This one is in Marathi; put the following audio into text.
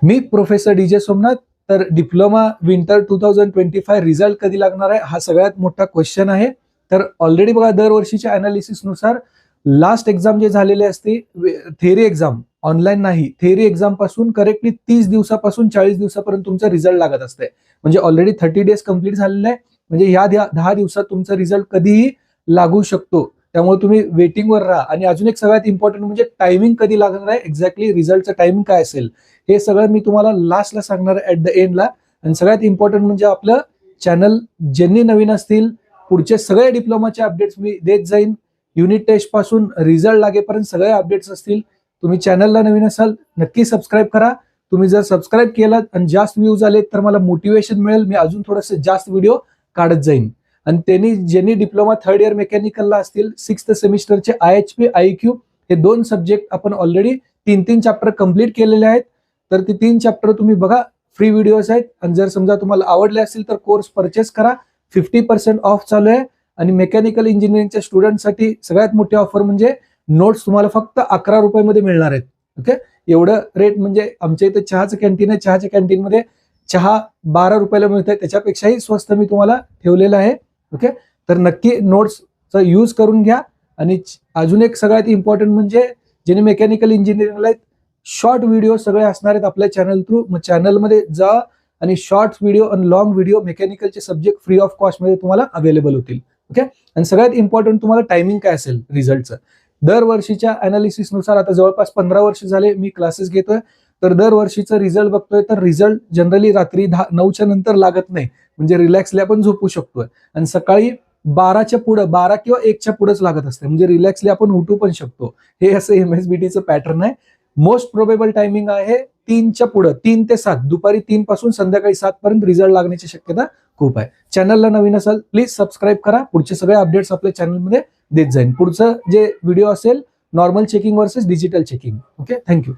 मी प्रोफेसर DJ सोमनाथ. तर डिप्लोमा विंटर 2025 रिझल्ट कधी लागणार आहे हा सगळ्यात मोठा क्वेश्चन आहे. तर ऑलरेडी बघा दरवर्षीच्या अनालिसिसनुसार लास्ट एक्झाम जे झालेले असते थेअरी एक्झाम ऑनलाईन नाही, थेअरी एक्झाम पासून करेक्टली 30 दिवसापासून 40 दिवसापर्यंत तुमचा रिझल्ट लागत असते. म्हणजे ऑलरेडी 30 डेज कंप्लीट झालेले आहे. म्हणजे या 10 दिवसात तुमचा रिझल्ट कधीही लागू शकतो. त्यामुळे तुम्ही वेटिंगवर राहा. आणि अजून एक सगळ्यात इम्पॉर्टंट म्हणजे टायमिंग कधी लागणार आहे, एक्झॅक्टली रिझल्टचं टायमिंग काय असेल हे सगळं मी तुम्हाला लास्टला सांगणार आहे ऍट द एंडला. आणि सगळ्यात इम्पॉर्टंट म्हणजे आपलं चॅनल ज्यांनी नवीन असतील पुढचे सगळे डिप्लोमाचे अपडेट्स मी देत जाईन. युनिट टेस्ट पासून रिझल्ट लागेपर्यंत सगळे अपडेट्स असतील. तुम्ही चॅनलला नवीन असाल नक्की सबस्क्राईब करा. तुम्ही जर सबस्क्राईब केलात आणि जास्त व्ह्यूज आले तर मला मोटिवेशन मिळेल, मी अजून थोडेसे जास्त व्हिडिओ काढत जाईन. आणि त्यांनी ज्यांनी डिप्लोमा थर्ड इयर मेकॅनिकलला असतील 6th सेमिस्टरचे IHP IQ हे 2 सब्जेक्ट आपण ऑलरेडी 3 चॅप्टर कंप्लीट केलेले आहेत. तर ते 3 चॅप्टर तुम्ही बघा, फ्री व्हिडिओज आहेत. आणि जर समजा तुम्हाला आवडले असतील तर कोर्स परचेस करा. 50% ऑफ चालू आहे. आणि मेकॅनिकल इंजिनिअरिंगच्या स्टुडंटसाठी सगळ्यात मोठी ऑफर म्हणजे नोट्स तुम्हाला फक्त 11 रुपयामध्ये मिळणार आहेत. ओके, एवढं रेट म्हणजे आमच्या इथे चहाचं कॅन्टीन आहे, चहाच्या कॅन्टीनमध्ये चहा 12 रुपयाला मिळत आहे, त्याच्यापेक्षाही स्वस्त मी तुम्हाला ठेवलेलं आहे. ओके, तर नक्की नोट्सचा यूज करून घ्या. आणि अजून एक सगळ्यात इम्पॉर्टंट म्हणजे ज्यांनी मेकॅनिकल इंजिनिअरिंगला शॉर्ट व्हिडिओ सगळे असणार आहेत आपल्या चॅनल थ्रू. मग चॅनलमध्ये जा आणि शॉर्ट व्हिडिओ आणि लॉंग व्हिडिओ मेकॅनिकलचे सब्जेक्ट फ्री ऑफ कॉस्टमध्ये तुम्हाला अवेलेबल होतील. ओके, आणि सगळ्यात इम्पॉर्टंट तुम्हाला टायमिंग काय असेल रिझल्टचं. दरवर्षीच्या अनालिसिसनुसार आता जवळपास 15 वर्ष झाले मी क्लासेस घेतोय. तर दरवर्षीचा रिझल्ट बघतोय तर रिझल्ट जनरली रात्री 9च्या नंतर लागत नाही. म्हणजे रिलॅक्सली आपण झोपू शकतोय. आणि सकाळी 12च्या पुढे 12 किंवा 1च्या पुढेच लागत असते. म्हणजे रिलॅक्सली आपण उठू पण शकतो. हे असं MSBTचं पॅटर्न आहे. मोस्ट प्रोबेबल टायमिंग आहे 3च्या पुढे, 3 ते 7, दुपारी 3 पासून संध्याकाळी 7 पर्यंत रिझल्ट लागण्याची शक्यता खूप आहे. चॅनलला नवीन असाल प्लीज सबस्क्राईब करा. पुढचे सगळे अपडेट्स आपल्या चॅनलमध्ये देत जाईन. पुढचं जे व्हिडिओ असेल normal checking versus digital checking. Okay, thank you.